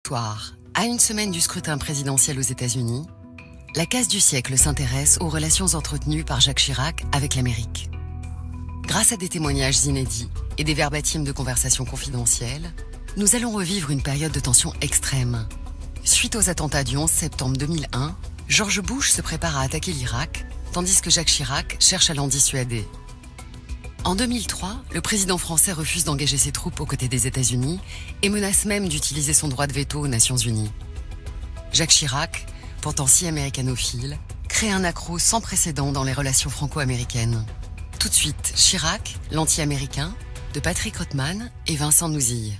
À une semaine du scrutin présidentiel aux États-Unis, la case du siècle s'intéresse aux relations entretenues par Jacques Chirac avec l'Amérique. Grâce à des témoignages inédits et des verbatims de conversations confidentielles, nous allons revivre une période de tension extrême. Suite aux attentats du 11 septembre 2001, George Bush se prépare à attaquer l'Irak, tandis que Jacques Chirac cherche à l'en dissuader. En 2003, le président français refuse d'engager ses troupes aux côtés des États-Unis et menace même d'utiliser son droit de veto aux Nations Unies. Jacques Chirac, pourtant si américanophile, crée un accroc sans précédent dans les relations franco-américaines. Tout de suite, Chirac, l'anti-américain, de Patrick Rothman et Vincent Nouzille.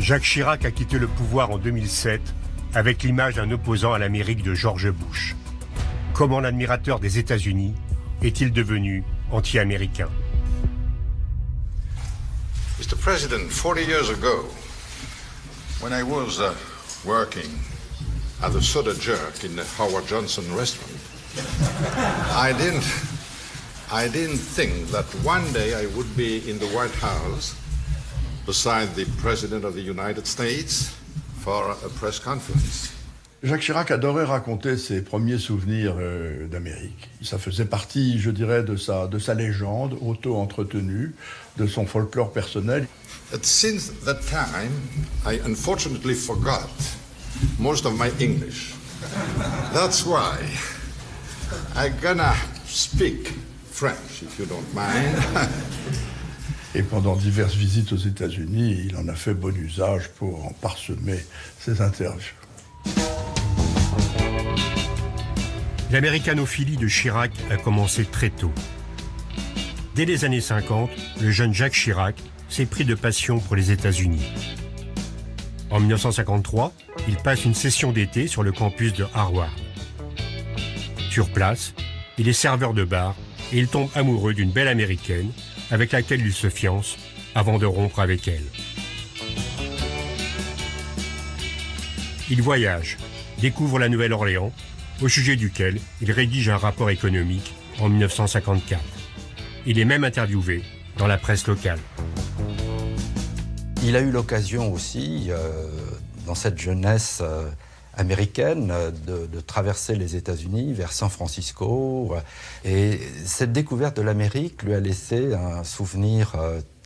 Jacques Chirac a quitté le pouvoir en 2007 avec l'image d'un opposant à l'Amérique de George Bush. Comment l'admirateur des États-Unis est-il devenu anti-américain? Mr. President, 40 years ago, when I was working at the Soda Jerk in the Howard Johnson restaurant, I didn't think that one day I would be in the White House beside the President of the United States for a press conference. Jacques Chirac adorait raconter ses premiers souvenirs d'Amérique. Ça faisait partie, je dirais, de sa légende auto-entretenue, de son folklore personnel. But since that time, I unfortunately forgot most of my English. That's why I'm gonna speak French, if you don't mind. Et pendant diverses visites aux États-Unis, il en a fait bon usage pour en parsemer ses interviews. L'américanophilie de Chirac a commencé très tôt. Dès les années 50, le jeune Jacques Chirac s'est pris de passion pour les États-Unis. En 1953, il passe une session d'été sur le campus de Harvard. Sur place, il est serveur de bar et il tombe amoureux d'une belle américaine avec laquelle il se fiance avant de rompre avec elle. Il voyage, découvre la Nouvelle-Orléans, au sujet duquel il rédige un rapport économique en 1954. Il est même interviewé dans la presse locale. Il a eu l'occasion aussi, dans cette jeunesse américaine, de traverser les États-Unis vers San Francisco. Et cette découverte de l'Amérique lui a laissé un souvenir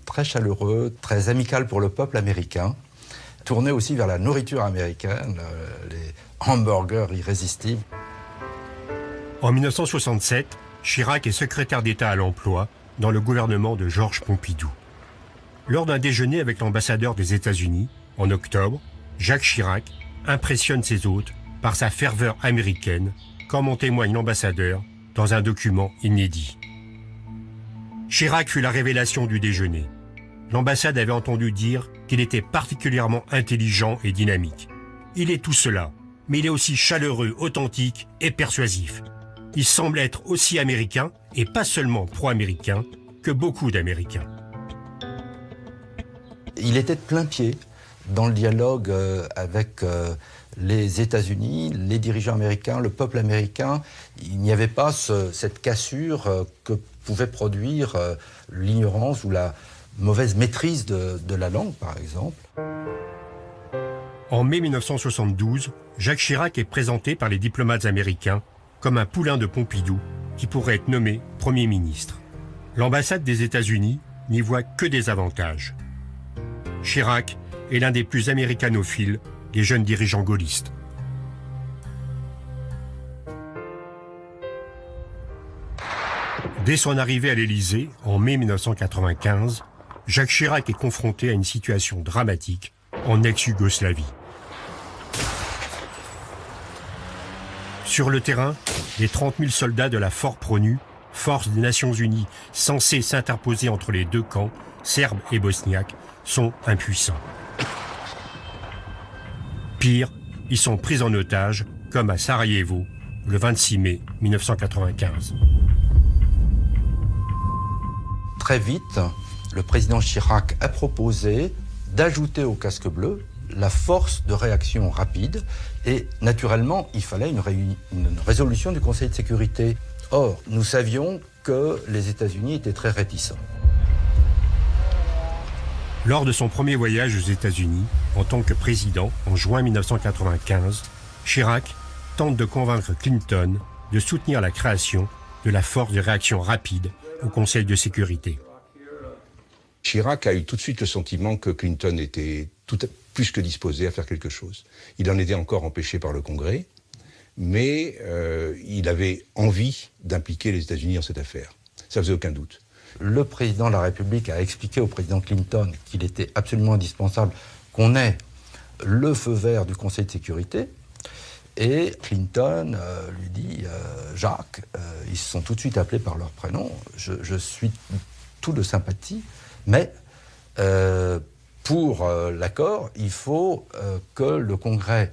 très chaleureux, très amical pour le peuple américain, tourné aussi vers la nourriture américaine, les hamburgers irrésistibles. En 1967, Chirac est secrétaire d'État à l'emploi dans le gouvernement de Georges Pompidou. Lors d'un déjeuner avec l'ambassadeur des États-Unis, en octobre, Jacques Chirac impressionne ses hôtes par sa ferveur américaine, comme en témoigne l'ambassadeur dans un document inédit. Chirac fut la révélation du déjeuner. L'ambassade avait entendu dire qu'il était particulièrement intelligent et dynamique. Il est tout cela, mais il est aussi chaleureux, authentique et persuasif. Il semble être aussi américain, et pas seulement pro-américain, que beaucoup d'Américains. Il était de plein pied dans le dialogue avec les États-Unis, les dirigeants américains, le peuple américain. Il n'y avait pas cette cassure que pouvait produire l'ignorance ou la mauvaise maîtrise de la langue, par exemple. En mai 1972, Jacques Chirac est présenté par les diplomates américains comme un poulain de Pompidou qui pourrait être nommé Premier ministre. L'ambassade des États-Unis n'y voit que des avantages. Chirac est l'un des plus américanophiles des jeunes dirigeants gaullistes. Dès son arrivée à l'Élysée, en mai 1995, Jacques Chirac est confronté à une situation dramatique en ex-Yougoslavie. Sur le terrain, les 30 000 soldats de la Force-Pronu, force des Nations Unies censée s'interposer entre les deux camps, serbes et bosniaques, sont impuissants. Pire, ils sont pris en otage comme à Sarajevo le 26 mai 1995. Très vite, le président Chirac a proposé d'ajouter au casque bleu la force de réaction rapide et naturellement, il fallait une résolution du Conseil de sécurité. Or, nous savions que les États-Unis étaient très réticents. Lors de son premier voyage aux États-Unis, en tant que président, en juin 1995, Chirac tente de convaincre Clinton de soutenir la création de la force de réaction rapide au Conseil de sécurité. Chirac a eu tout de suite le sentiment que Clinton était plus que disposé à faire quelque chose. Il en était encore empêché par le Congrès, mais il avait envie d'impliquer les États-Unis dans cette affaire. Ça faisait aucun doute. Le président de la République a expliqué au président Clinton qu'il était absolument indispensable qu'on ait le feu vert du Conseil de sécurité. Et Clinton lui dit « Jacques, ils se sont tout de suite appelés par leur prénom, je suis tout de sympathie, mais pour l'accord, il faut que le Congrès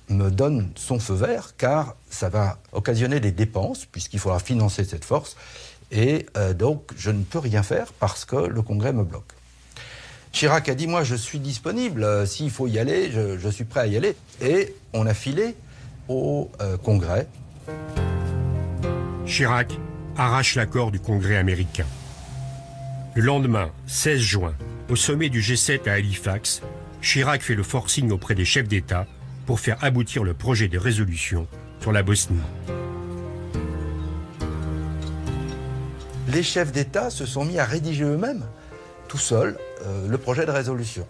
me donne son feu vert, car ça va occasionner des dépenses, puisqu'il faudra financer cette force, et donc je ne peux rien faire parce que le Congrès me bloque. » Chirac a dit « Moi, je suis disponible, s'il faut y aller, je suis prêt à y aller. » Et on a filé au Congrès. Chirac arrache l'accord du Congrès américain. Le lendemain, 16 juin, au sommet du G7 à Halifax, Chirac fait le forcing auprès des chefs d'État pour faire aboutir le projet de résolution sur la Bosnie. Les chefs d'État se sont mis à rédiger eux-mêmes, tout seuls, le projet de résolution.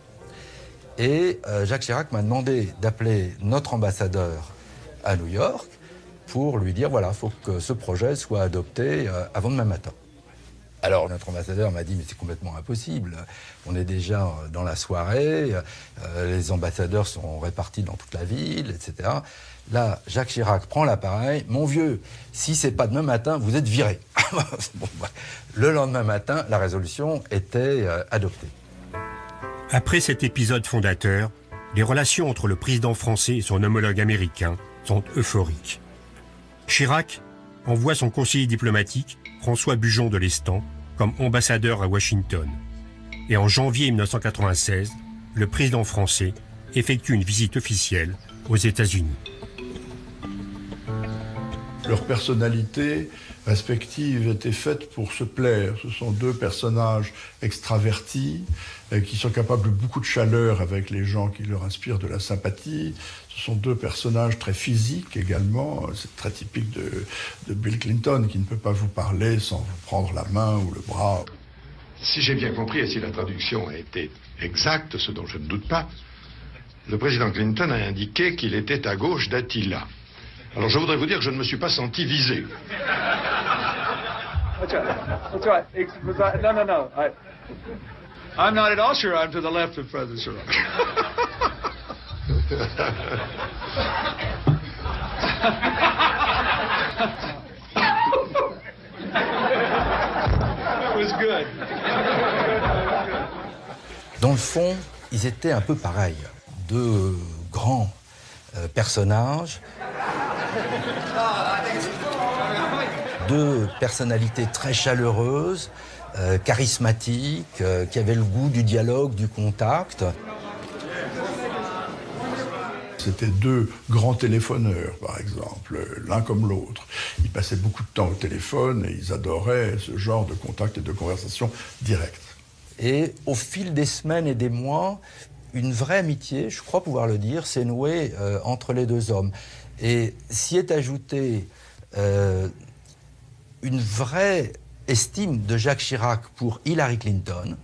Et Jacques Chirac m'a demandé d'appeler notre ambassadeur à New York pour lui dire, voilà, il faut que ce projet soit adopté avant demain matin. Alors notre ambassadeur m'a dit, mais c'est complètement impossible, on est déjà dans la soirée, les ambassadeurs sont répartis dans toute la ville, etc. Là, Jacques Chirac prend l'appareil, mon vieux, si c'est pas demain matin, vous êtes viré. Bon, le lendemain matin, la résolution était adoptée. Après cet épisode fondateur, les relations entre le président français et son homologue américain sont euphoriques. Chirac envoie son conseiller diplomatique, François Bujon de Lestan, comme ambassadeur à Washington. Et en janvier 1996, le président français effectue une visite officielle aux États-Unis. Leurs personnalités respectives étaient faites pour se plaire. Ce sont deux personnages extravertis qui sont capables de beaucoup de chaleur avec les gens qui leur inspirent de la sympathie. Ce sont deux personnages très physiques également. C'est très typique de Bill Clinton qui ne peut pas vous parler sans vous prendre la main ou le bras. Si j'ai bien compris et si la traduction a été exacte, ce dont je ne doute pas, le président Clinton a indiqué qu'il était à gauche d'Attila. Alors je voudrais vous dire que je ne me suis pas senti visé. That's right. No. I'm not at all sure I'm to the left of President Chirac. That was good. Dans le fond, ils étaient un peu pareils. Deux grands personnages, deux personnalités très chaleureuses, charismatiques, qui avaient le goût du dialogue, du contact. C'était deux grands téléphoneurs, par exemple, l'un comme l'autre. Ils passaient beaucoup de temps au téléphone et ils adoraient ce genre de contact et de conversation directe. Et au fil des semaines et des mois, une vraie amitié, je crois pouvoir le dire, s'est nouée entre les deux hommes. Et s'y est ajoutée une vraie estime de Jacques Chirac pour Hillary Clinton,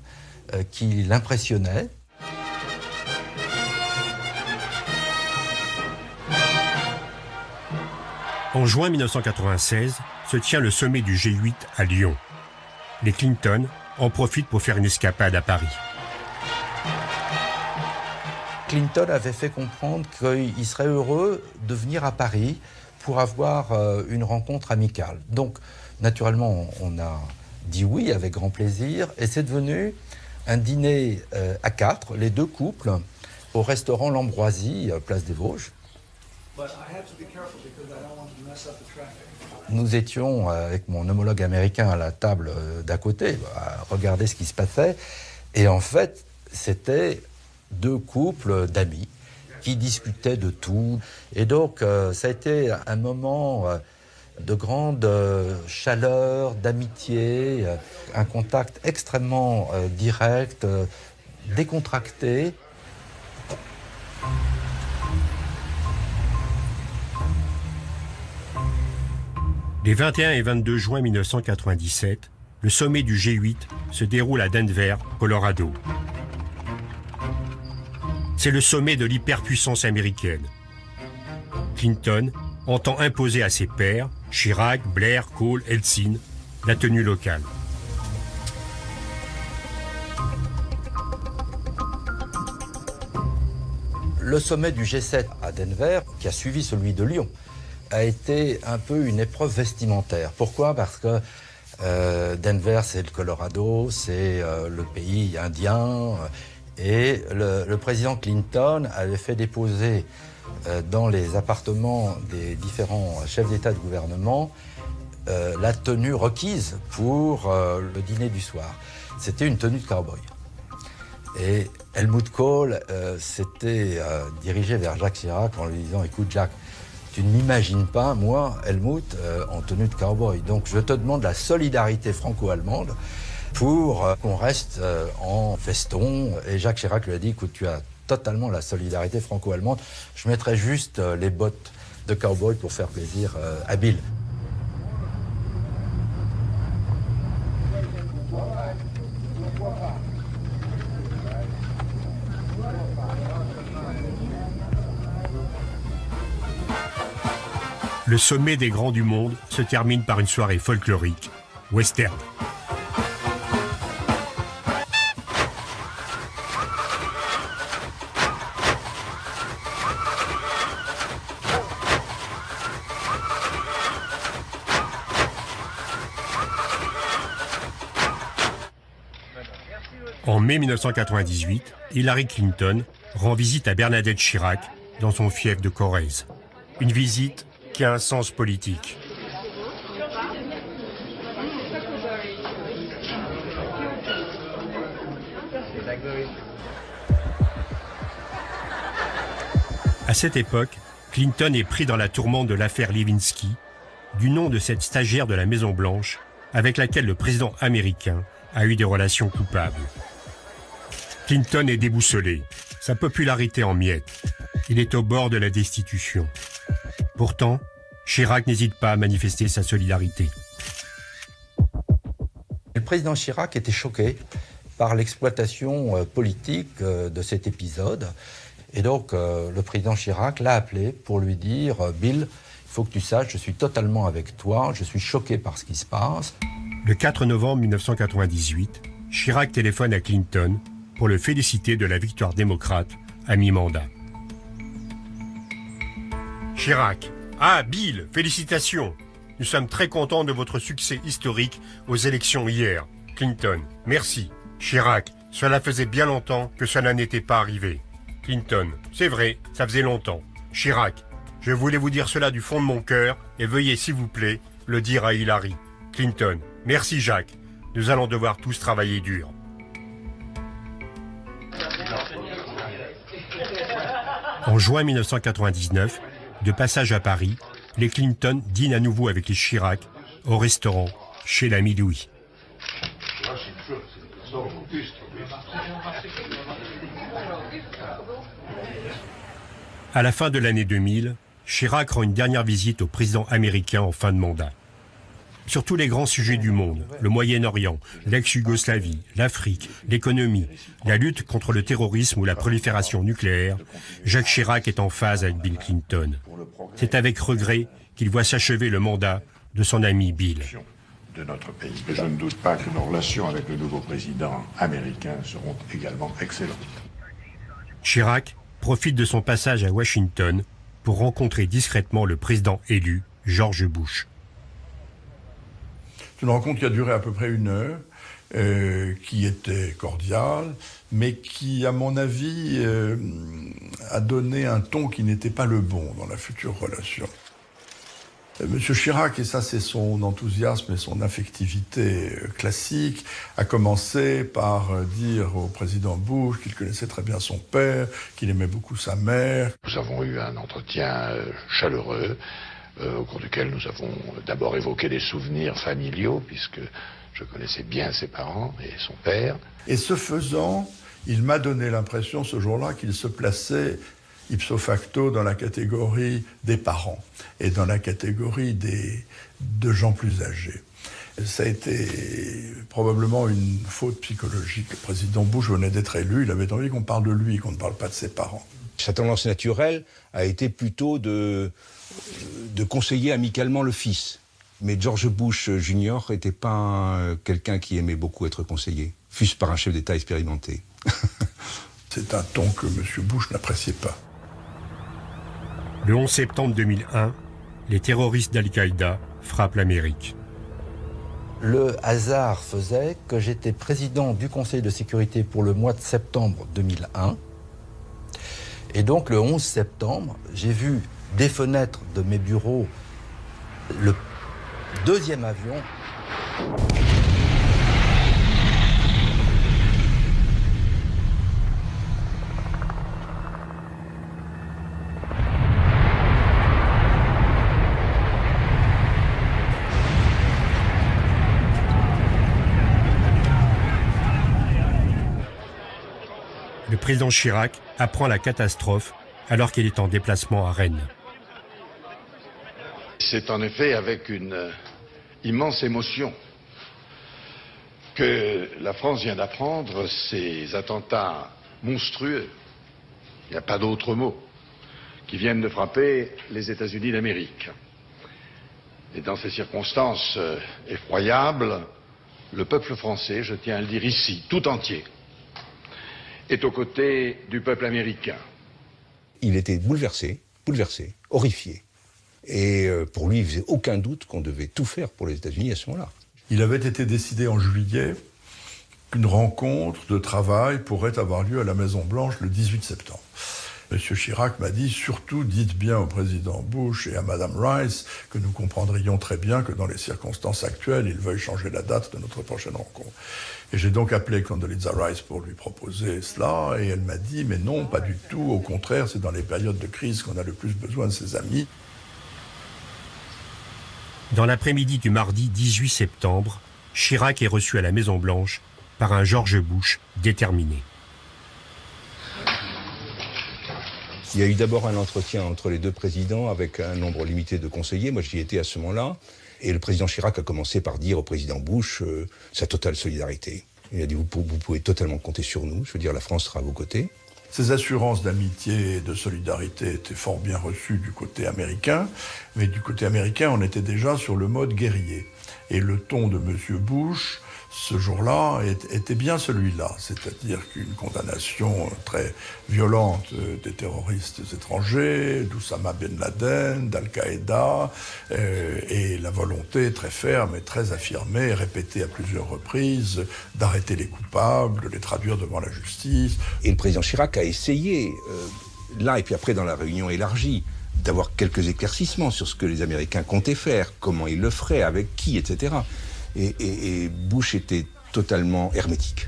qui l'impressionnait. En juin 1996, se tient le sommet du G8 à Lyon. Les Clinton en profitent pour faire une escapade à Paris. Clinton avait fait comprendre qu'il serait heureux de venir à Paris pour avoir une rencontre amicale. Donc, naturellement, on a dit oui avec grand plaisir, et c'est devenu un dîner à quatre, les deux couples, au restaurant L'Ambroisie, place des Vosges. Nous étions avec mon homologue américain à la table d'à côté, à regarder ce qui se passait. Et en fait, c'était deux couples d'amis qui discutaient de tout. Et donc, ça a été un moment de grande chaleur, d'amitié, un contact extrêmement direct, décontracté. Les 21 et 22 juin 1997, le sommet du G8 se déroule à Denver, Colorado. C'est le sommet de l'hyperpuissance américaine. Clinton entend imposer à ses pairs, Chirac, Blair, Kohl, Eltsine, la tenue locale. Le sommet du G7 à Denver, qui a suivi celui de Lyon, a été un peu une épreuve vestimentaire. Pourquoi ? Parce que Denver, c'est le Colorado, c'est le pays indien, et le président Clinton avait fait déposer dans les appartements des différents chefs d'État et de gouvernement la tenue requise pour le dîner du soir. C'était une tenue de cow-boy. Et Helmut Kohl s'était dirigé vers Jacques Chirac en lui disant « Écoute Jacques, tu ne m'imagines pas, moi, Helmut, en tenue de cow-boy. Donc je te demande la solidarité franco-allemande pour qu'on reste en feston. » Et Jacques Chirac lui a dit « Écoute, tu as totalement la solidarité franco-allemande. Je mettrai juste les bottes de cow-boy pour faire plaisir à Bill. » Le sommet des grands du monde se termine par une soirée folklorique, western. En mai 1998, Hillary Clinton rend visite à Bernadette Chirac dans son fief de Corrèze. Une visite qui a un sens politique. À cette époque, Clinton est pris dans la tourmente de l'affaire Lewinsky, du nom de cette stagiaire de la Maison-Blanche avec laquelle le président américain a eu des relations coupables. Clinton est déboussolé, sa popularité en miettes. Il est au bord de la destitution. Pourtant, Chirac n'hésite pas à manifester sa solidarité. Le président Chirac était choqué par l'exploitation politique de cet épisode. Et donc, le président Chirac l'a appelé pour lui dire « Bill, il faut que tu saches, je suis totalement avec toi, je suis choqué par ce qui se passe. » Le 4 novembre 1998, Chirac téléphone à Clinton pour le féliciter de la victoire démocrate à mi-mandat. Chirac. Ah, Bill, félicitations. Nous sommes très contents de votre succès historique aux élections hier. Clinton. Merci. Chirac. Cela faisait bien longtemps que cela n'était pas arrivé. Clinton. C'est vrai, ça faisait longtemps. Chirac. Je voulais vous dire cela du fond de mon cœur et veuillez, s'il vous plaît, le dire à Hillary. Clinton. Merci, Jacques. Nous allons devoir tous travailler dur. En juin 1999, de passage à Paris, les Clinton dînent à nouveau avec les Chirac au restaurant chez l'ami Louis. À la fin de l'année 2000, Chirac rend une dernière visite au président américain en fin de mandat. Sur tous les grands sujets du monde, le Moyen-Orient, l'ex-Yougoslavie, l'Afrique, l'économie, la lutte contre le terrorisme ou la prolifération nucléaire, Jacques Chirac est en phase avec Bill Clinton. C'est avec regret qu'il voit s'achever le mandat de son ami Bill. De notre pays. Et je ne doute pas que nos relations avec le nouveau président américain seront également excellentes. Chirac profite de son passage à Washington pour rencontrer discrètement le président élu, George Bush. C'est une rencontre qui a duré à peu près 1 heure qui était cordial, mais qui, à mon avis, a donné un ton qui n'était pas le bon dans la future relation. Monsieur Chirac, et ça c'est son enthousiasme et son affectivité classique, a commencé par dire au président Bush qu'il connaissait très bien son père, qu'il aimait beaucoup sa mère. Nous avons eu un entretien chaleureux, au cours duquel nous avons d'abord évoqué des souvenirs familiaux, puisque je connaissais bien ses parents et son père. Et ce faisant, il m'a donné l'impression ce jour-là qu'il se plaçait ipso facto dans la catégorie des parents et dans la catégorie de gens plus âgés. Ça a été probablement une faute psychologique. Le président Bush venait d'être élu, il avait envie qu'on parle de lui, qu'on ne parle pas de ses parents. Sa tendance naturelle a été plutôt de conseiller amicalement le fils. Mais George Bush Jr. n'était pas quelqu'un qui aimait beaucoup être conseillé, fût-ce par un chef d'État expérimenté. C'est un ton que M. Bush n'appréciait pas. Le 11 septembre 2001, les terroristes d'Al-Qaïda frappent l'Amérique. Le hasard faisait que j'étais président du Conseil de sécurité pour le mois de septembre 2001. Et donc le 11 septembre, j'ai vu des fenêtres de mes bureaux le deuxième avion. Le président Chirac apprend la catastrophe alors qu'il est en déplacement à Rennes. C'est en effet avec une immense émotion que la France vient d'apprendre ces attentats monstrueux, il n'y a pas d'autre mot, qui viennent de frapper les États-Unis d'Amérique. Et dans ces circonstances effroyables, le peuple français, je tiens à le dire ici, tout entier, est aux côtés du peuple américain. Il était bouleversé, horrifié. Et pour lui, il ne faisait aucun doute qu'on devait tout faire pour les États-Unis à ce moment-là. Il avait été décidé en juillet qu'une rencontre de travail pourrait avoir lieu à la Maison-Blanche le 18 septembre. M. Chirac m'a dit, surtout dites bien au président Bush et à Mme Rice que nous comprendrions très bien que dans les circonstances actuelles, ils veuillent changer la date de notre prochaine rencontre. Et j'ai donc appelé Condoleezza Rice pour lui proposer cela, et elle m'a dit, mais non, pas du tout, au contraire, c'est dans les périodes de crise qu'on a le plus besoin de ses amis. Dans l'après-midi du mardi 18 septembre, Chirac est reçu à la Maison-Blanche par un George Bush déterminé. Il y a eu d'abord un entretien entre les deux présidents avec un nombre limité de conseillers. Moi, j'y étais à ce moment-là. Et le président Chirac a commencé par dire au président Bush sa totale solidarité. Il a dit, vous pouvez totalement compter sur nous. Je veux dire, la France sera à vos côtés. Ces assurances d'amitié et de solidarité étaient fort bien reçues du côté américain. Mais du côté américain, on était déjà sur le mode guerrier. Et le ton de M. Bush, ce jour-là, était bien celui-là. C'est-à-dire qu'une condamnation très violente des terroristes étrangers, d'Oussama Ben Laden, d'Al-Qaïda, et la volonté très ferme et très affirmée, répétée à plusieurs reprises, d'arrêter les coupables, de les traduire devant la justice. Et le président Chirac a essayé, là et puis après dans la réunion élargie, d'avoir quelques éclaircissements sur ce que les Américains comptaient faire, comment ils le feraient, avec qui, etc. Et Bush était totalement hermétique.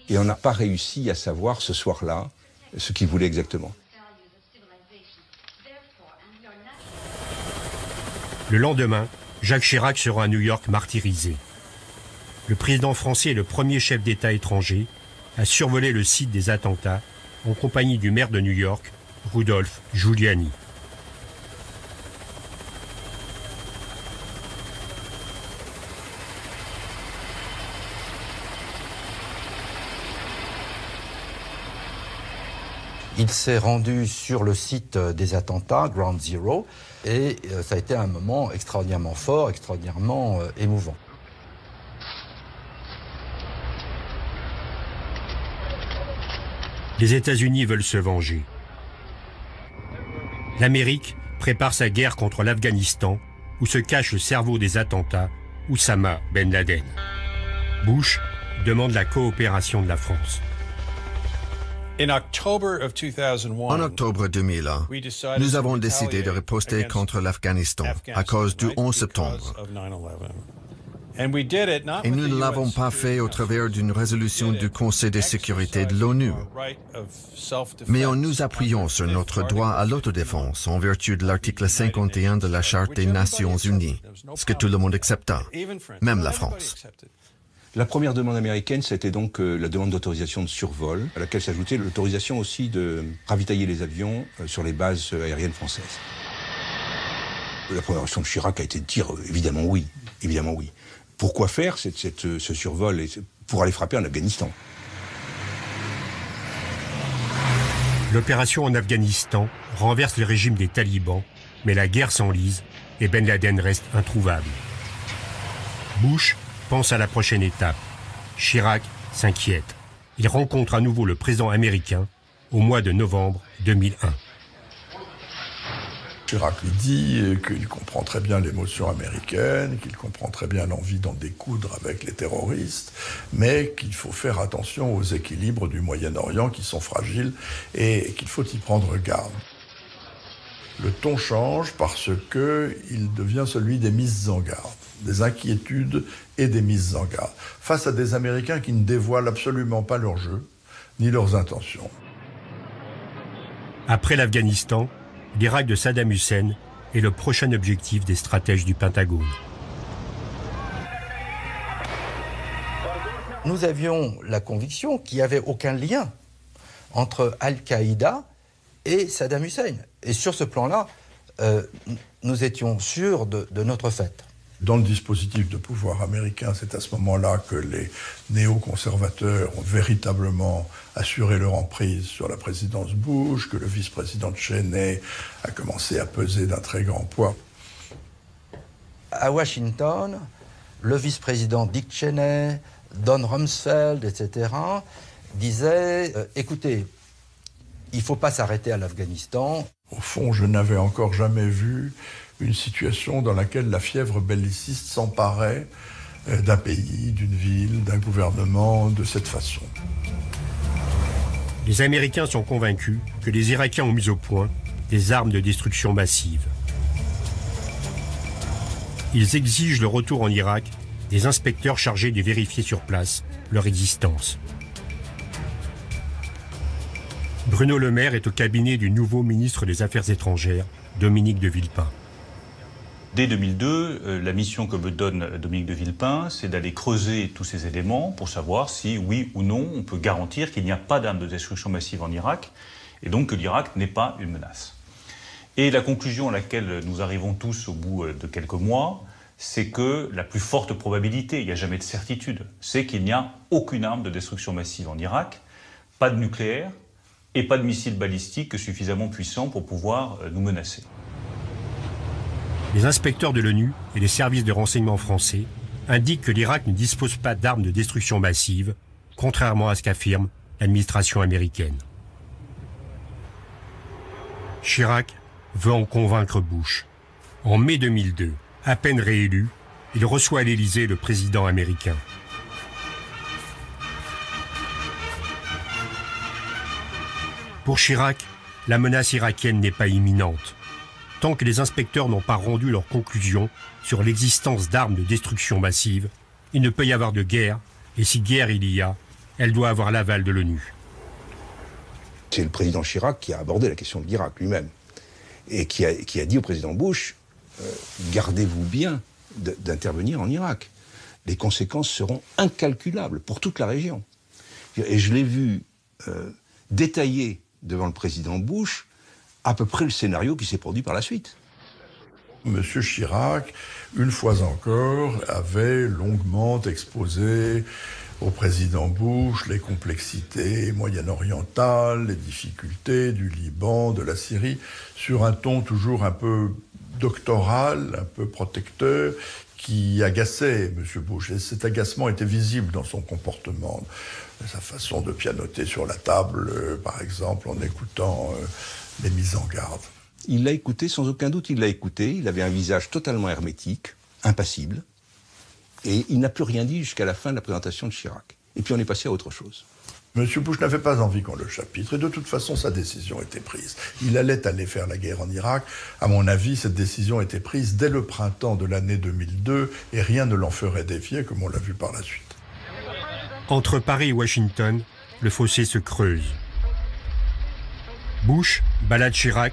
Et on n'a pas réussi à savoir ce soir-là ce qu'il voulait exactement. Le lendemain, Jacques Chirac sera à New York martyrisé. Le président français est le premier chef d'État étranger à survoler le site des attentats en compagnie du maire de New York, Rudolph Giuliani. Il s'est rendu sur le site des attentats, Ground Zero, et ça a été un moment extraordinairement fort, extraordinairement émouvant. Les États-Unis veulent se venger. L'Amérique prépare sa guerre contre l'Afghanistan, où se cache le cerveau des attentats, Oussama Ben Laden. Bush demande la coopération de la France. En octobre 2001, nous avons décidé de riposter contre l'Afghanistan à cause du 11 septembre. Et nous ne l'avons pas fait au travers d'une résolution du Conseil de sécurité de l'ONU, mais en nous appuyant sur notre droit à l'autodéfense en vertu de l'article 51 de la Charte des Nations Unies, ce que tout le monde accepta, même la France. La première demande américaine, c'était donc la demande d'autorisation de survol, à laquelle s'ajoutait l'autorisation aussi de ravitailler les avions sur les bases aériennes françaises. La première réaction de Chirac a été de dire évidemment oui, évidemment oui. Pourquoi faire ce survol pour aller frapper en Afghanistan? L'opération en Afghanistan renverse le régime des talibans, mais la guerre s'enlise et Ben Laden reste introuvable. Bush pense à la prochaine étape. Chirac s'inquiète. Il rencontre à nouveau le président américain au mois de novembre 2001. Chirac lui dit qu'il comprend très bien l'émotion américaine, qu'il comprend très bien l'envie d'en découdre avec les terroristes, mais qu'il faut faire attention aux équilibres du Moyen-Orient qui sont fragiles et qu'il faut y prendre garde. Le ton change parce qu'il devient celui des mises en garde, des inquiétudes et des mises en garde, face à des Américains qui ne dévoilent absolument pas leur jeu, ni leurs intentions. Après l'Afghanistan, l'Irak de Saddam Hussein est le prochain objectif des stratèges du Pentagone. Nous avions la conviction qu'il n'y avait aucun lien entre Al-Qaïda et Saddam Hussein. Et sur ce plan-là, nous étions sûrs de notre fait. Dans le dispositif de pouvoir américain, c'est à ce moment-là que les néoconservateurs ont véritablement assuré leur emprise sur la présidence Bush, que le vice-président Cheney a commencé à peser d'un très grand poids. À Washington, le vice-président Dick Cheney, Don Rumsfeld, etc., disaient écoutez, il ne faut pas s'arrêter à l'Afghanistan. Au fond, je n'avais encore jamais vu une situation dans laquelle la fièvre belliciste s'emparait d'un pays, d'une ville, d'un gouvernement de cette façon. Les Américains sont convaincus que les Irakiens ont mis au point des armes de destruction massive. Ils exigent le retour en Irak des inspecteurs chargés de vérifier sur place leur existence. Bruno Le Maire est au cabinet du nouveau ministre des Affaires étrangères, Dominique de Villepin. Dès 2002, la mission que me donne Dominique de Villepin, c'est d'aller creuser tous ces éléments pour savoir si, oui ou non, on peut garantir qu'il n'y a pas d'armes de destruction massive en Irak, et donc que l'Irak n'est pas une menace. Et la conclusion à laquelle nous arrivons tous au bout de quelques mois, c'est que la plus forte probabilité, il n'y a jamais de certitude, c'est qu'il n'y a aucune arme de destruction massive en Irak, pas de nucléaire, et pas de missiles balistiques suffisamment puissants pour pouvoir nous menacer. Les inspecteurs de l'ONU et les services de renseignement français indiquent que l'Irak ne dispose pas d'armes de destruction massive, contrairement à ce qu'affirme l'administration américaine. Chirac veut en convaincre Bush. En mai 2002, à peine réélu, il reçoit à l'Élysée le président américain. Pour Chirac, la menace irakienne n'est pas imminente. Tant que les inspecteurs n'ont pas rendu leur conclusion sur l'existence d'armes de destruction massive, il ne peut y avoir de guerre, et si guerre il y a, elle doit avoir l'aval de l'ONU. C'est le président Chirac qui a abordé la question de l'Irak lui-même, et qui a dit au président Bush, gardez-vous bien d'intervenir en Irak. Les conséquences seront incalculables pour toute la région. Et je l'ai vu détailler devant le président Bush à peu près le scénario qui s'est produit par la suite. Monsieur Chirac, une fois encore, avait longuement exposé au président Bush les complexités moyen-orientales, les difficultés du Liban, de la Syrie, sur un ton toujours un peu doctoral, un peu protecteur, qui agaçait M. Bush. Et cet agacement était visible dans son comportement, sa façon de pianoter sur la table, par exemple, en écoutant les mises en garde. Il l'a écouté, sans aucun doute, il l'a écouté. Il avait un visage totalement hermétique, impassible. Et il n'a plus rien dit jusqu'à la fin de la présentation de Chirac. Et puis on est passé à autre chose. M. Bush n'avait pas envie qu'on le chapitre, et de toute façon, sa décision était prise. Il allait aller faire la guerre en Irak. À mon avis, cette décision était prise dès le printemps de l'année 2002, et rien ne l'en ferait défier, comme on l'a vu par la suite. Entre Paris et Washington, le fossé se creuse. Bush balade Chirac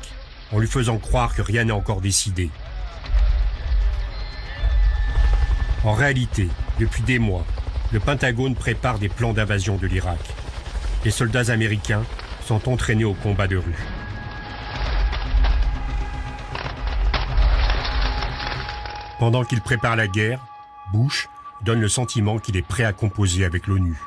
en lui faisant croire que rien n'est encore décidé. En réalité, depuis des mois, le Pentagone prépare des plans d'invasion de l'Irak. Les soldats américains sont entraînés au combat de rue. Pendant qu'il prépare la guerre, Bush donne le sentiment qu'il est prêt à composer avec l'ONU.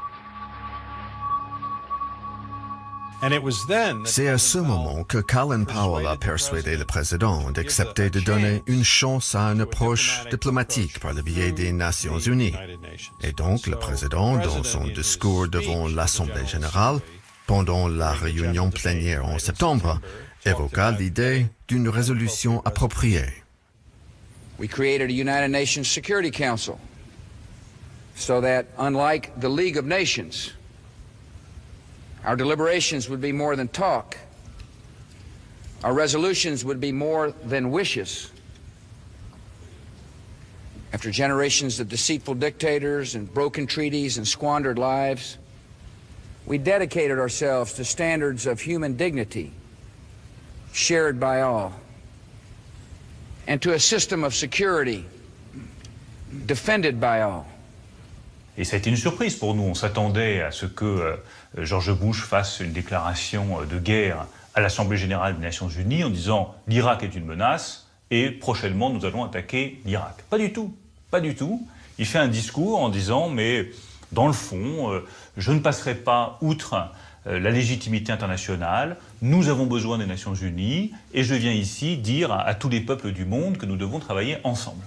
C'est à ce moment que Colin Powell a persuadé le président d'accepter de donner une chance à une approche diplomatique par le biais des Nations Unies. Et donc, le président, dans son discours devant l'Assemblée générale, pendant la réunion plénière en septembre, évoqua l'idée d'une résolution appropriée. We created a United Nations Security Council so that, unlike the League of Nations, our deliberations would be more than talk. Our resolutions would be more than wishes. After generations of deceitful dictators and broken treaties and squandered lives, we dedicated ourselves to standards of human dignity shared by all, and to a system of security defended by all. Et ça a été une surprise pour nous. On s'attendait à ce que George Bush fasse une déclaration de guerre à l'Assemblée générale des Nations Unies en disant « l'Irak est une menace et prochainement nous allons attaquer l'Irak ». Pas du tout, pas du tout. Il fait un discours en disant « mais dans le fond, je ne passerai pas outre la légitimité internationale, nous avons besoin des Nations Unies et je viens ici dire à tous les peuples du monde que nous devons travailler ensemble ».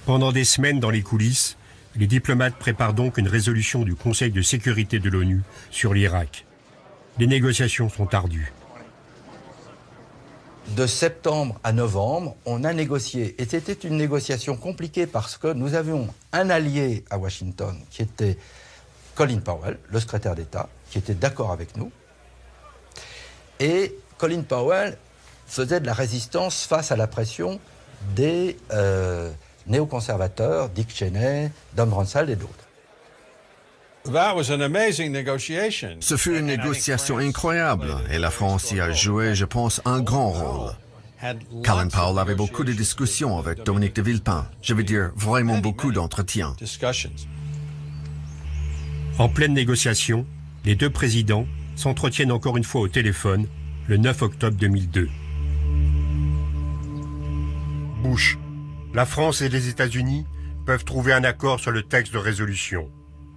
Pendant des semaines dans les coulisses, les diplomates préparent donc une résolution du Conseil de sécurité de l'ONU sur l'Irak. Les négociations sont ardues. De septembre à novembre, on a négocié. Et c'était une négociation compliquée parce que nous avions un allié à Washington qui était Colin Powell, le secrétaire d'État, qui était d'accord avec nous. Et Colin Powell faisait de la résistance face à la pression des néoconservateurs, Dick Cheney, Don Rumsfeld et d'autres. Ce fut une négociation incroyable et la France y a joué, je pense, un grand rôle. Colin Powell avait beaucoup de discussions avec Dominique de Villepin, je veux dire vraiment beaucoup d'entretiens. En pleine négociation, les deux présidents s'entretiennent encore une fois au téléphone le 9 octobre 2002. Bush, la France et les États-Unis peuvent trouver un accord sur le texte de résolution.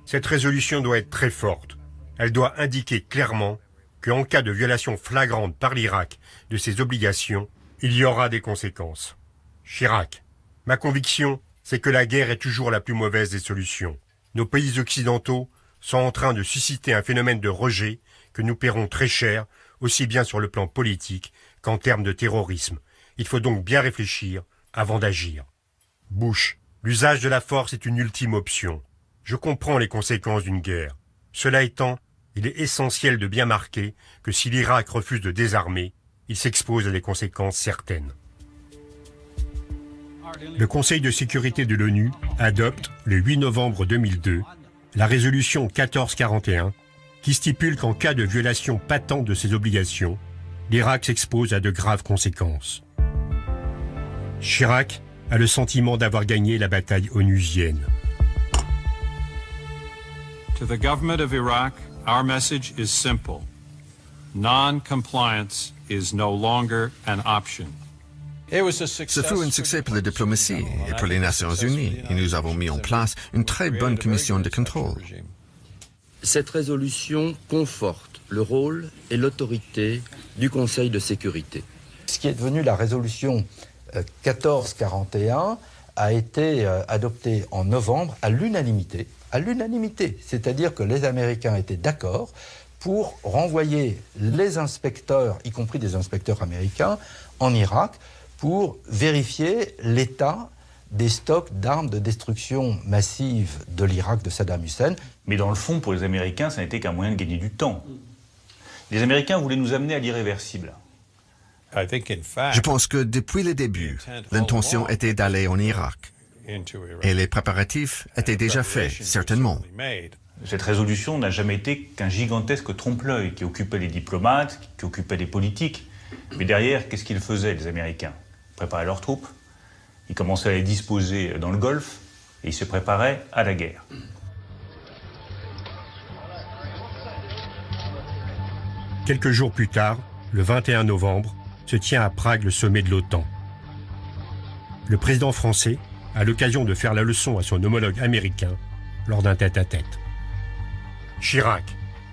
Cette résolution doit être très forte. Elle doit indiquer clairement qu'en cas de violation flagrante par l'Irak de ses obligations, il y aura des conséquences. Chirac, ma conviction, c'est que la guerre est toujours la plus mauvaise des solutions. Nos pays occidentaux sont en train de susciter un phénomène de rejet que nous paierons très cher, aussi bien sur le plan politique qu'en termes de terrorisme. Il faut donc bien réfléchir avant d'agir. Bush, l'usage de la force est une ultime option. Je comprends les conséquences d'une guerre. Cela étant, il est essentiel de bien marquer que si l'Irak refuse de désarmer, il s'expose à des conséquences certaines. Le Conseil de sécurité de l'ONU adopte, le 8 novembre 2002, la résolution 1441, qui stipule qu'en cas de violation patente de ses obligations, l'Irak s'expose à de graves conséquences. Chirac a le sentiment d'avoir gagné la bataille onusienne. To the government of Iraq, our message is simple. Non-compliance is no longer an option. Ce fut un succès pour la diplomatie et pour les Nations Unies, et nous avons mis en place une très bonne commission de contrôle. Cette résolution conforte le rôle et l'autorité du Conseil de sécurité. Ce qui est devenu la résolution 1441 a été adopté en novembre à l'unanimité, c'est-à-dire que les Américains étaient d'accord pour renvoyer les inspecteurs, y compris des inspecteurs américains, en Irak, pour vérifier l'état des stocks d'armes de destruction massive de l'Irak de Saddam Hussein. Mais dans le fond, pour les Américains, ça n'était qu'un moyen de gagner du temps. Les Américains voulaient nous amener à l'irréversible. Je pense que depuis le début, l'intention était d'aller en Irak. Et les préparatifs étaient déjà faits, certainement. Cette résolution n'a jamais été qu'un gigantesque trompe-l'œil qui occupait les diplomates, qui occupait les politiques. Mais derrière, qu'est-ce qu'ils faisaient, les Américains? Ils préparaient leurs troupes, ils commençaient à les disposer dans le Golfe, et ils se préparaient à la guerre. Quelques jours plus tard, le 21 novembre, se tient à Prague le sommet de l'OTAN. Le président français a l'occasion de faire la leçon à son homologue américain lors d'un tête-à-tête. Chirac,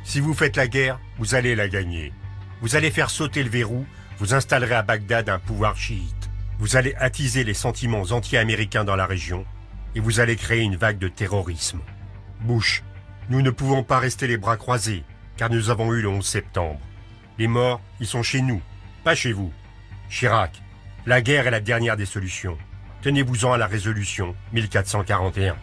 si vous faites la guerre, vous allez la gagner. Vous allez faire sauter le verrou, vous installerez à Bagdad un pouvoir chiite. Vous allez attiser les sentiments anti-américains dans la région et vous allez créer une vague de terrorisme. Bush, nous ne pouvons pas rester les bras croisés, car nous avons eu le 11 septembre. Les morts, ils sont chez nous, pas chez vous. Chirac, la guerre est la dernière des solutions. Tenez-vous-en à la résolution 1441.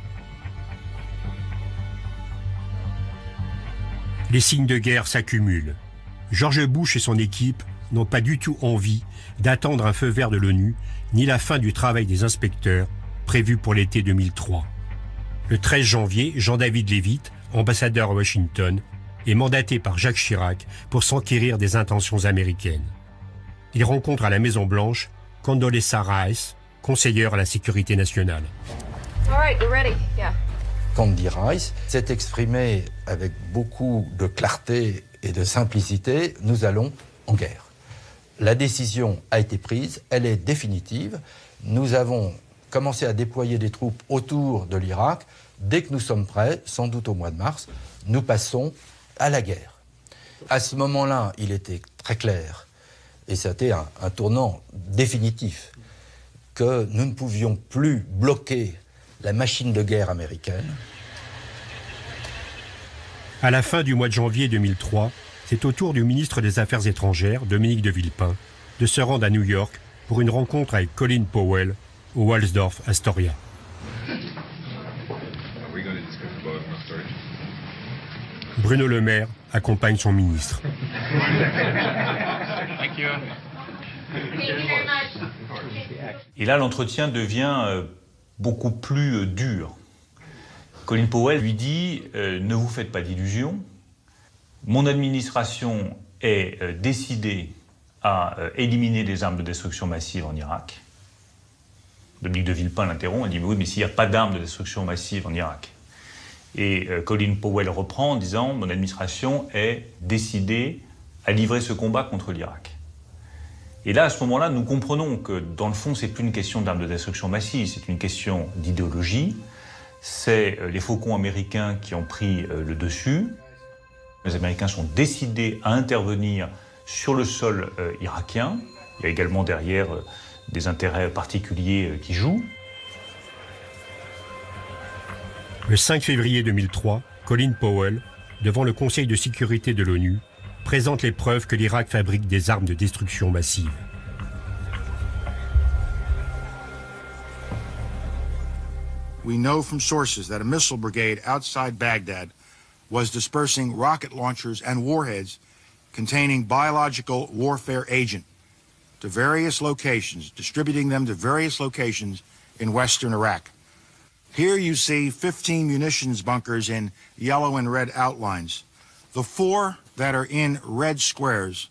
Les signes de guerre s'accumulent. George Bush et son équipe n'ont pas du tout envie d'attendre un feu vert de l'ONU, ni la fin du travail des inspecteurs, prévu pour l'été 2003. Le 13 janvier, Jean-David Leavitt, ambassadeur à Washington, est mandaté par Jacques Chirac pour s'enquérir des intentions américaines. Il rencontre à la Maison-Blanche Condoleezza Rice, conseillère à la sécurité nationale. All right, we're ready. Yeah. Condi Rice s'est exprimé avec beaucoup de clarté et de simplicité. Nous allons en guerre. La décision a été prise, elle est définitive. Nous avons commencé à déployer des troupes autour de l'Irak. Dès que nous sommes prêts, sans doute au mois de mars, nous passons à la guerre. À ce moment-là, il était très clair, et c'était un tournant définitif, que nous ne pouvions plus bloquer la machine de guerre américaine. À la fin du mois de janvier 2003, c'est au tour du ministre des Affaires étrangères, Dominique de Villepin, de se rendre à New York pour une rencontre avec Colin Powell au Waldorf Astoria. Bruno Le Maire accompagne son ministre. Et là, l'entretien devient beaucoup plus dur. Colin Powell lui dit « Ne vous faites pas d'illusions. Mon administration est décidée à éliminer les armes de destruction massive en Irak. » Dominique de Villepin l'interrompt, elle dit « Oui, mais s'il n'y a pas d'armes de destruction massive en Irak ?» Et Colin Powell reprend en disant « Mon administration est décidée à livrer ce combat contre l'Irak. » Et là, à ce moment-là, nous comprenons que, dans le fond, c'est plus une question d'armes de destruction massive, c'est une question d'idéologie. C'est les faucons américains qui ont pris le dessus. Les Américains sont décidés à intervenir sur le sol irakien. Il y a également derrière des intérêts particuliers qui jouent. Le 5 février 2003, Colin Powell, devant le Conseil de sécurité de l'ONU, présente les preuves que l'Irak fabrique des armes de destruction massive. We know from sources that a missile brigade outside Baghdad was dispersing rocket launchers and warheads containing biological warfare agent to various locations, distributing them to various locations in western Iraq. Here you see 15 munitions bunkers in yellow and red outlines. The 4 that are in red squares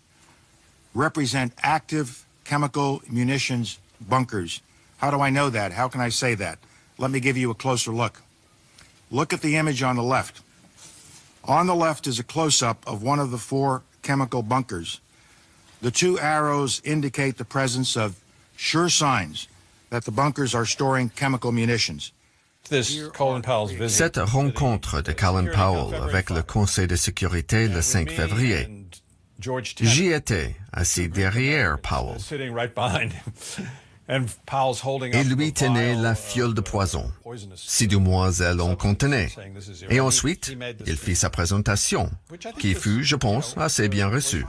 represent active chemical munitions bunkers. How do I know that? How can I say that? Let me give you a closer look. Look at the image on the left. On the left is a close-up of one of the 4 chemical bunkers. The 2 arrows indicate the presence of sure signs that the bunkers are storing chemical munitions. Cette rencontre de Colin Powell avec le Conseil de sécurité le 5 février, j'y étais, assis derrière Powell. Et lui tenait la fiole de poison, si du moins elle en contenait. Et ensuite, il fit sa présentation, qui fut, je pense, assez bien reçue.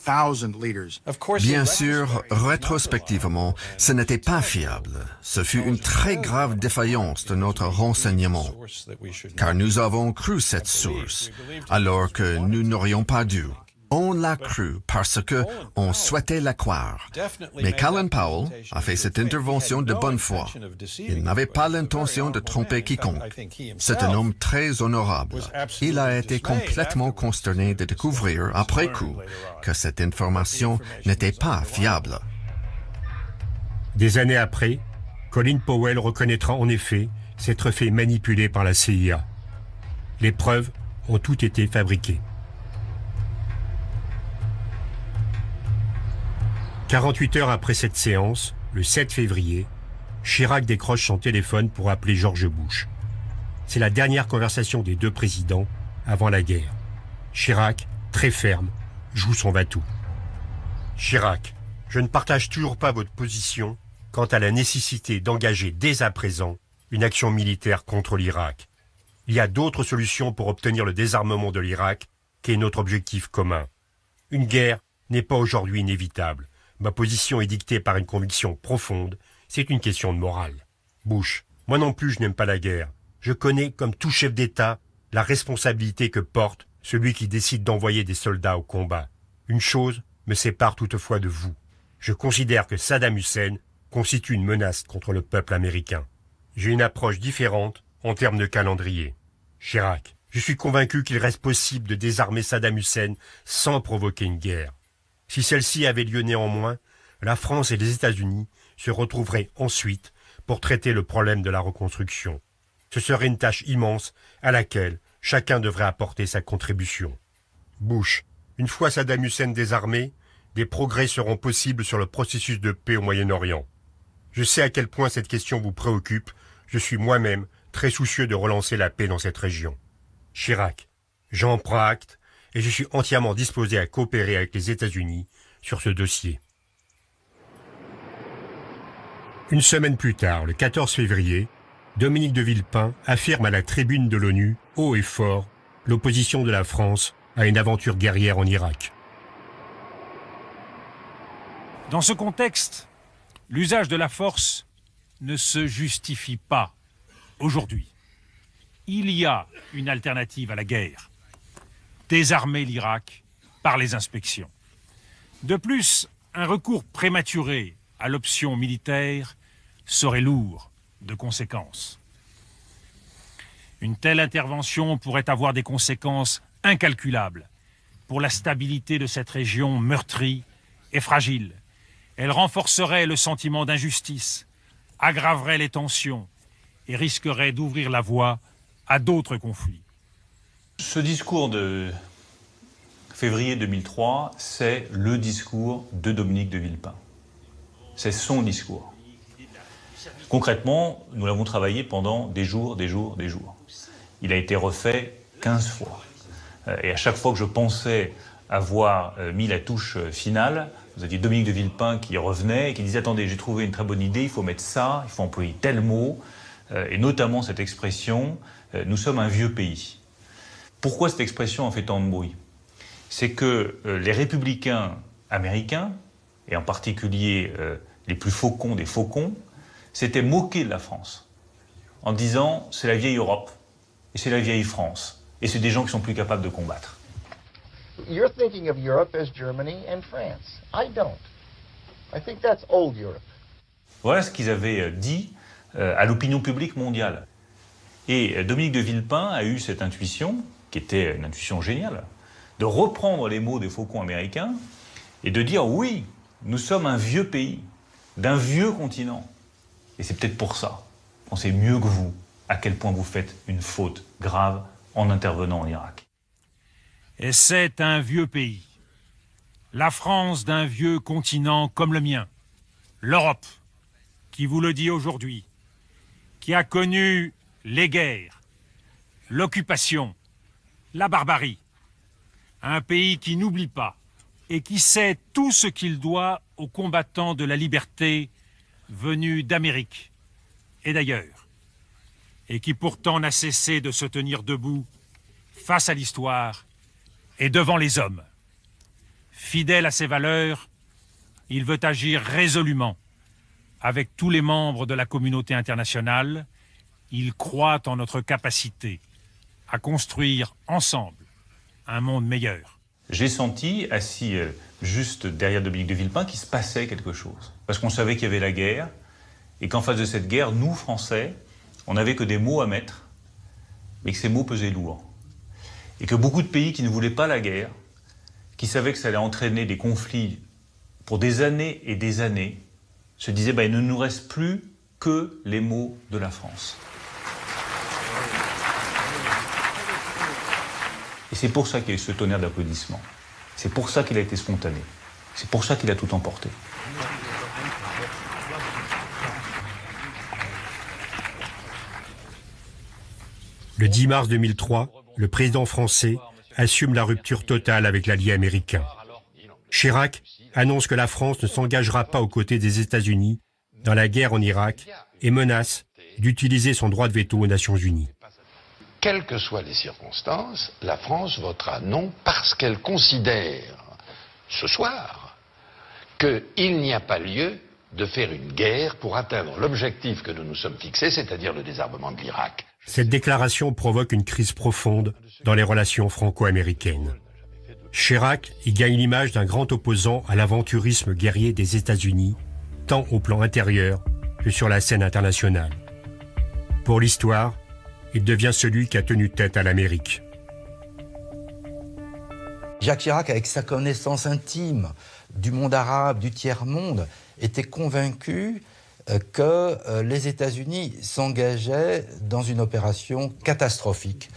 1,000 leaders. Bien sûr, rétrospectivement, ce n'était pas fiable. Ce fut une très grave défaillance de notre renseignement, car nous avons cru cette source, alors que nous n'aurions pas dû. On l'a cru parce que on souhaitait la croire. Mais Colin Powell a fait cette intervention de bonne foi. Il n'avait pas l'intention de tromper quiconque. C'est un homme très honorable. Il a été complètement consterné de découvrir, après coup, que cette information n'était pas fiable. Des années après, Colin Powell reconnaîtra en effet s'être fait manipuler par la CIA. Les preuves ont toutes été fabriquées. 48 heures après cette séance, le 7 février, Chirac décroche son téléphone pour appeler George Bush. C'est la dernière conversation des deux présidents avant la guerre. Chirac, très ferme, joue son va-tout. Chirac, je ne partage toujours pas votre position quant à la nécessité d'engager dès à présent une action militaire contre l'Irak. Il y a d'autres solutions pour obtenir le désarmement de l'Irak, qui est notre objectif commun. Une guerre n'est pas aujourd'hui inévitable. Ma position est dictée par une conviction profonde, c'est une question de morale. Bush, moi non plus je n'aime pas la guerre. Je connais, comme tout chef d'État, la responsabilité que porte celui qui décide d'envoyer des soldats au combat. Une chose me sépare toutefois de vous. Je considère que Saddam Hussein constitue une menace contre le peuple américain. J'ai une approche différente en termes de calendrier. Chirac, je suis convaincu qu'il reste possible de désarmer Saddam Hussein sans provoquer une guerre. Si celle-ci avait lieu néanmoins, la France et les États-Unis se retrouveraient ensuite pour traiter le problème de la reconstruction. Ce serait une tâche immense à laquelle chacun devrait apporter sa contribution. Bush, une fois Saddam Hussein désarmé, des progrès seront possibles sur le processus de paix au Moyen-Orient. Je sais à quel point cette question vous préoccupe. Je suis moi-même très soucieux de relancer la paix dans cette région. Chirac, j'en prends acte et je suis entièrement disposé à coopérer avec les États-Unis sur ce dossier. Une semaine plus tard, le 14 février, Dominique de Villepin affirme à la tribune de l'ONU, haut et fort, l'opposition de la France à une aventure guerrière en Irak. Dans ce contexte, l'usage de la force ne se justifie pas aujourd'hui. Il y a une alternative à la guerre. Désarmer l'Irak par les inspections. De plus, un recours prématuré à l'option militaire serait lourd de conséquences. Une telle intervention pourrait avoir des conséquences incalculables pour la stabilité de cette région meurtrie et fragile. Elle renforcerait le sentiment d'injustice, aggraverait les tensions et risquerait d'ouvrir la voie à d'autres conflits. Ce discours de février 2003, c'est le discours de Dominique de Villepin. C'est son discours. Concrètement, nous l'avons travaillé pendant des jours. Il a été refait 15 fois. Et à chaque fois que je pensais avoir mis la touche finale, vous aviez Dominique de Villepin qui revenait et qui disait « Attendez, j'ai trouvé une très bonne idée, il faut mettre ça, il faut employer tel mot », et notamment cette expression « Nous sommes un vieux pays ». Pourquoi cette expression a fait tant de bruit? C'est que les républicains américains, et en particulier les plus faucons des faucons, s'étaient moqués de la France, en disant « c'est la vieille Europe, et c'est la vieille France, et c'est des gens qui sont plus capables de combattre ». You're thinking of Europe as Germany and France. I don't. I think that's old Europe. Voilà ce qu'ils avaient dit à l'opinion publique mondiale. Et Dominique de Villepin a eu cette intuition, qui était une intuition géniale, de reprendre les mots des faucons américains et de dire oui, nous sommes un vieux pays, d'un vieux continent. Et c'est peut-être pour ça qu'on sait mieux que vous à quel point vous faites une faute grave en intervenant en Irak. Et c'est un vieux pays. La France d'un vieux continent comme le mien. L'Europe, qui vous le dit aujourd'hui, qui a connu les guerres, l'occupation, la barbarie. Un pays qui n'oublie pas et qui sait tout ce qu'il doit aux combattants de la liberté venus d'Amérique et d'ailleurs, et qui pourtant n'a cessé de se tenir debout face à l'histoire et devant les hommes. Fidèle à ses valeurs, il veut agir résolument avec tous les membres de la communauté internationale. Il croit en notre capacité à construire ensemble un monde meilleur. J'ai senti, assis juste derrière Dominique de Villepin, qu'il se passait quelque chose. Parce qu'on savait qu'il y avait la guerre, et qu'en face de cette guerre, nous, Français, on n'avait que des mots à mettre, mais que ces mots pesaient lourd. Et que beaucoup de pays qui ne voulaient pas la guerre, qui savaient que ça allait entraîner des conflits pour des années et des années, se disaient il ne nous reste plus que les mots de la France. Et c'est pour ça qu'il y a eu ce tonnerre d'applaudissements. C'est pour ça qu'il a été spontané. C'est pour ça qu'il a tout emporté. Le 10 mars 2003, le président français assume la rupture totale avec l'allié américain. Chirac annonce que la France ne s'engagera pas aux côtés des États-Unis dans la guerre en Irak et menace d'utiliser son droit de veto aux Nations Unies. Quelles que soient les circonstances, la France votera non parce qu'elle considère, ce soir, qu'il n'y a pas lieu de faire une guerre pour atteindre l'objectif que nous nous sommes fixés, c'est-à-dire le désarmement de l'Irak. Cette déclaration provoque une crise profonde dans les relations franco-américaines. Chirac y gagne l'image d'un grand opposant à l'aventurisme guerrier des États-Unis, tant au plan intérieur que sur la scène internationale. Pour l'histoire, il devient celui qui a tenu tête à l'Amérique. Jacques Chirac, avec sa connaissance intime du monde arabe, du tiers-monde, était convaincu que les États-Unis s'engageaient dans une opération catastrophique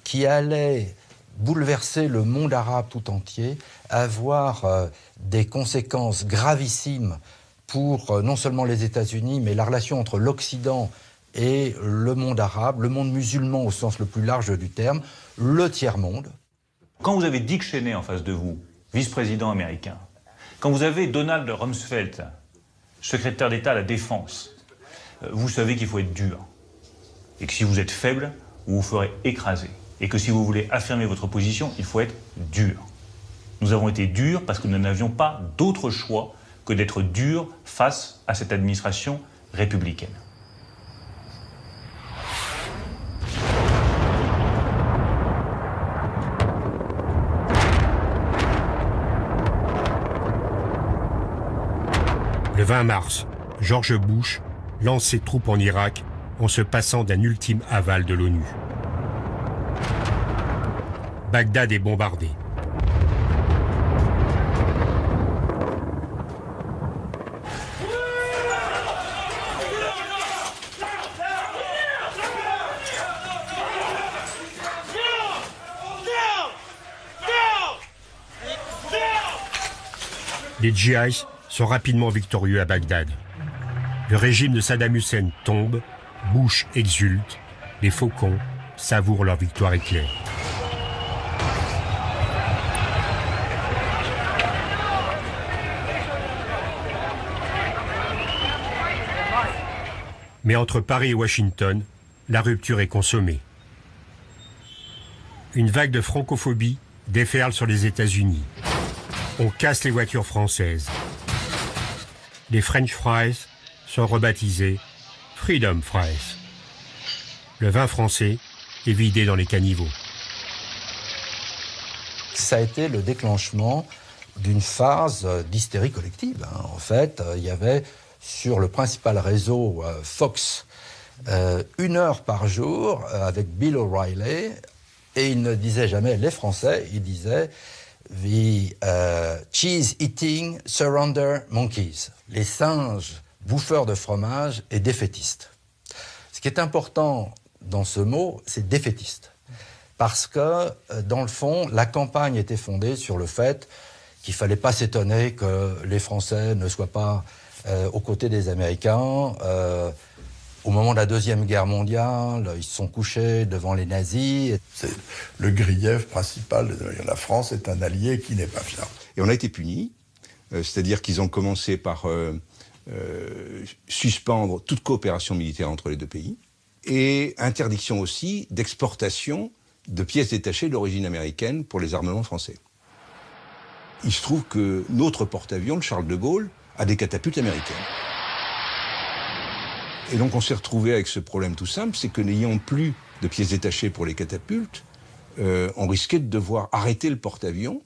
qui allait bouleverser le monde arabe tout entier, avoir des conséquences gravissimes pour non seulement les États-Unis, mais la relation entre l'Occident et le monde arabe, le monde musulman au sens le plus large du terme, le tiers-monde. Quand vous avez Dick Cheney en face de vous, vice-président américain, quand vous avez Donald Rumsfeld, secrétaire d'État à la Défense, vous savez qu'il faut être dur. Et que si vous êtes faible, vous vous ferez écraser. Et que si vous voulez affirmer votre position, il faut être dur. Nous avons été durs parce que nous n'avions pas d'autre choix que d'être durs face à cette administration républicaine. Le 20 mars, George Bush lance ses troupes en Irak en se passant d'un ultime aval de l'ONU. Bagdad est bombardée. Les djihadistes sont rapidement victorieux à Bagdad. Le régime de Saddam Hussein tombe, Bush exulte, les faucons savourent leur victoire éclair. Mais entre Paris et Washington, la rupture est consommée. Une vague de francophobie déferle sur les États-Unis. On casse les voitures françaises. Les French Fries sont rebaptisés Freedom Fries. Le vin français est vidé dans les caniveaux. Ça a été le déclenchement d'une phase d'hystérie collective. En fait, il y avait sur le principal réseau Fox 1 heure par jour avec Bill O'Reilly, et il ne disait jamais les Français, il disait the cheese-eating surrender monkeys, les singes bouffeurs de fromage et défaitistes. Ce qui est important dans ce mot, c'est défaitiste. Parce que, dans le fond, la campagne était fondée sur le fait qu'il ne fallait pas s'étonner que les Français ne soient pas aux côtés des Américains. Au moment de la Deuxième Guerre mondiale, ils se sont couchés devant les nazis. C'est le grief principal. La France est un allié qui n'est pas fiable. Et on a été punis, c'est-à-dire qu'ils ont commencé par suspendre toute coopération militaire entre les deux pays, et interdiction aussi d'exportation de pièces détachées d'origine américaine pour les armements français. il se trouve que notre porte-avions, le Charles de Gaulle, a des catapultes américaines. Et donc on s'est retrouvé avec ce problème tout simple, c'est que n'ayant plus de pièces détachées pour les catapultes, on risquait de devoir arrêter le porte-avions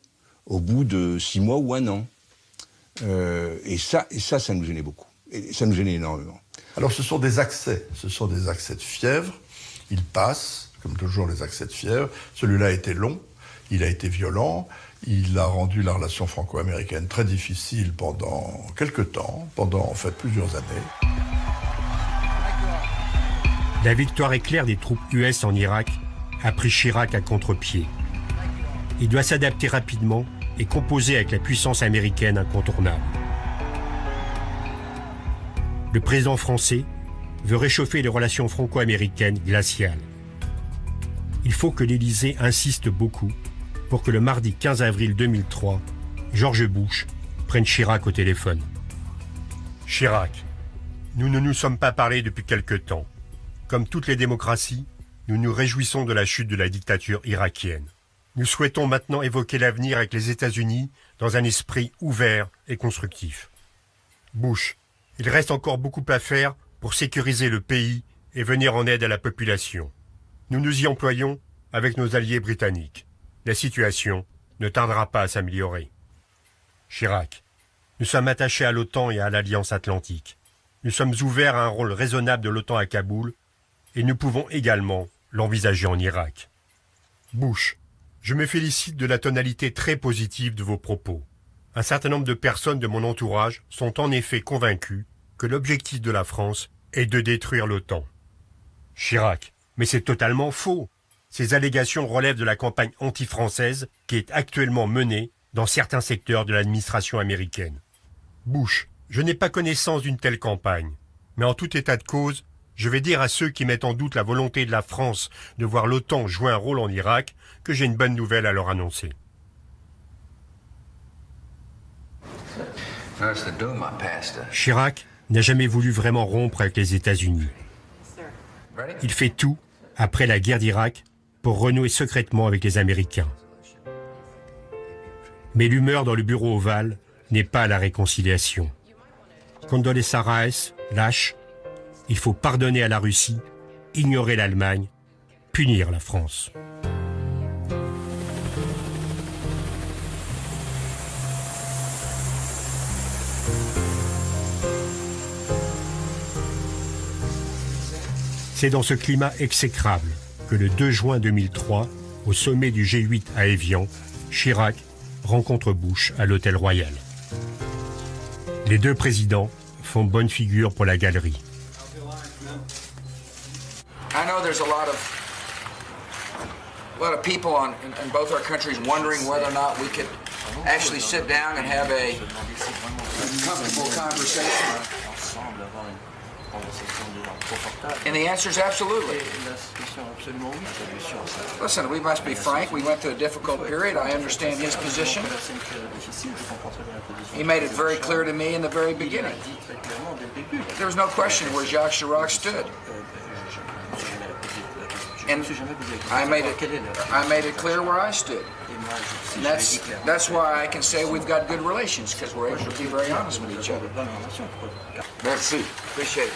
au bout de 6 mois ou 1 an. Et ça nous gênait beaucoup. Et ça nous gênait énormément. Alors ce sont des accès de fièvre. Ils passent, comme toujours les accès de fièvre. Celui-là a été long, il a été violent, il a rendu la relation franco-américaine très difficile pendant quelques temps, pendant en fait plusieurs années. La victoire éclair des troupes US en Irak a pris Chirac à contre-pied. Il doit s'adapter rapidement et composer avec la puissance américaine incontournable. Le président français veut réchauffer les relations franco-américaines glaciales. Il faut que l'Élysée insiste beaucoup pour que le mardi 15 avril 2003, George Bush prenne Chirac au téléphone. Chirac, nous ne nous sommes pas parlé depuis quelque temps. Comme toutes les démocraties, nous nous réjouissons de la chute de la dictature irakienne. Nous souhaitons maintenant évoquer l'avenir avec les États-Unis dans un esprit ouvert et constructif. Bush, il reste encore beaucoup à faire pour sécuriser le pays et venir en aide à la population. Nous nous y employons avec nos alliés britanniques. La situation ne tardera pas à s'améliorer. Chirac, nous sommes attachés à l'OTAN et à l'Alliance Atlantique. Nous sommes ouverts à un rôle raisonnable de l'OTAN à Kaboul et nous pouvons également l'envisager en Irak. Bush, je me félicite de la tonalité très positive de vos propos. Un certain nombre de personnes de mon entourage sont en effet convaincues que l'objectif de la France est de détruire l'OTAN. Chirac, mais c'est totalement faux. Ces allégations relèvent de la campagne anti-française qui est actuellement menée dans certains secteurs de l'administration américaine. Bush, je n'ai pas connaissance d'une telle campagne, mais en tout état de cause, je vais dire à ceux qui mettent en doute la volonté de la France de voir l'OTAN jouer un rôle en Irak que j'ai une bonne nouvelle à leur annoncer. Chirac n'a jamais voulu vraiment rompre avec les États-Unis. Il fait tout, après la guerre d'Irak, pour renouer secrètement avec les Américains. Mais l'humeur dans le bureau ovale n'est pas la réconciliation. Condoleezza Rice lâche. Il faut pardonner à la Russie, ignorer l'Allemagne, punir la France. C'est dans ce climat exécrable que le 2 juin 2003, au sommet du G8 à Évian, Chirac rencontre Bush à l'Hôtel Royal. Les deux présidents font bonne figure pour la galerie. I know there's a lot of people in both our countries wondering whether or not we could actually sit down and have a comfortable conversation. And the answer is absolutely. Listen, we must be frank. We went through a difficult period. I understand his position. He made it very clear to me in the very beginning. There was no question where Jacques Chirac stood. And I made it clear where I stood. And that's why I can say we've got good relations, because we're able to be very honest with each other. Merci. Appreciate it.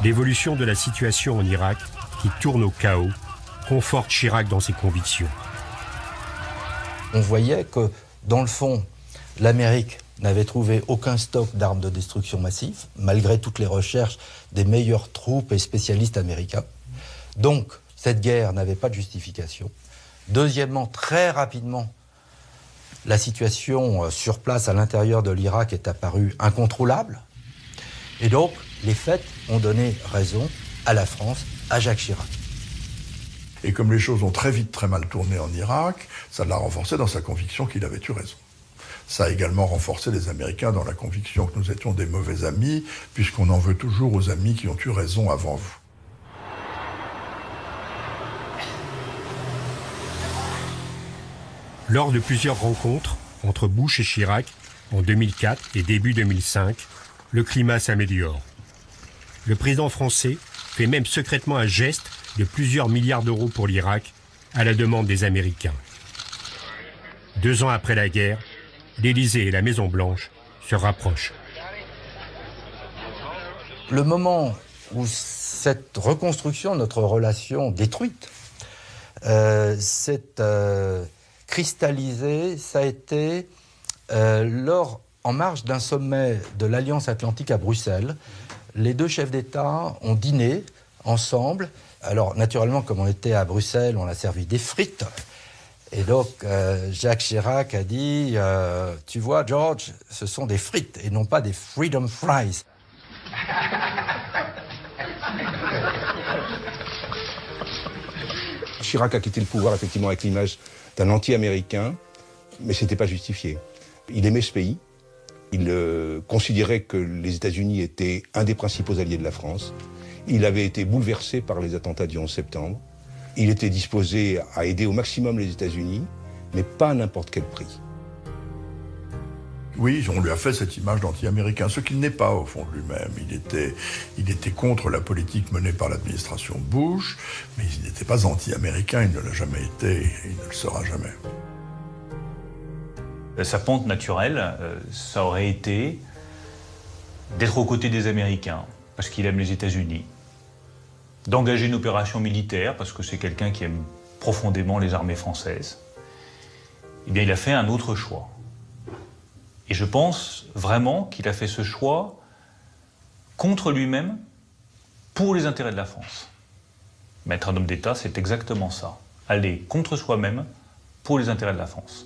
L'évolution de la situation en Irak, qui tourne au chaos, conforte Chirac dans ses convictions. On voyait que, dans le fond, l'Amérique n'avait trouvé aucun stock d'armes de destruction massive, malgré toutes les recherches des meilleures troupes et spécialistes américains. Donc, cette guerre n'avait pas de justification. Deuxièmement, très rapidement, la situation sur place à l'intérieur de l'Irak est apparue incontrôlable. Et donc, les faits ont donné raison à la France, à Jacques Chirac. Et comme les choses ont très vite très mal tourné en Irak, ça l'a renforcé dans sa conviction qu'il avait eu raison. Ça a également renforcé les Américains dans la conviction que nous étions des mauvais amis, puisqu'on en veut toujours aux amis qui ont eu raison avant vous. Lors de plusieurs rencontres, entre Bush et Chirac en 2004 et début 2005, le climat s'améliore. Le président français fait même secrètement un geste de plusieurs milliards d'euros pour l'Irak à la demande des Américains. 2 ans après la guerre, l'Élysée et la Maison-Blanche se rapprochent. Le moment où cette reconstruction de notre relation détruite s'est cristallisée, ça a été en marge d'un sommet de l'Alliance Atlantique à Bruxelles. Les 2 chefs d'État ont dîné ensemble. Alors, naturellement, comme on était à Bruxelles, on a servi des frites. Et donc, Jacques Chirac a dit « Tu vois, George, ce sont des frites et non pas des freedom fries. » Chirac a quitté le pouvoir, effectivement, avec l'image d'un anti-américain, mais ce n'était pas justifié. Il aimait ce pays. Il considérait que les États-Unis étaient un des principaux alliés de la France. Il avait été bouleversé par les attentats du 11 septembre. Il était disposé à aider au maximum les États-Unis, mais pas à n'importe quel prix. Oui, on lui a fait cette image d'anti-américain, ce qu'il n'est pas au fond de lui-même. Il était contre la politique menée par l'administration Bush, mais il n'était pas anti-américain, il ne l'a jamais été et il ne le sera jamais. Sa pente naturelle, ça aurait été d'être aux côtés des Américains, parce qu'il aime les États-Unis, d'engager une opération militaire, parce que c'est quelqu'un qui aime profondément les armées françaises. Eh bien, il a fait un autre choix. Et je pense vraiment qu'il a fait ce choix contre lui-même, pour les intérêts de la France. Mais être un homme d'État, c'est exactement ça. Aller contre soi-même pour les intérêts de la France.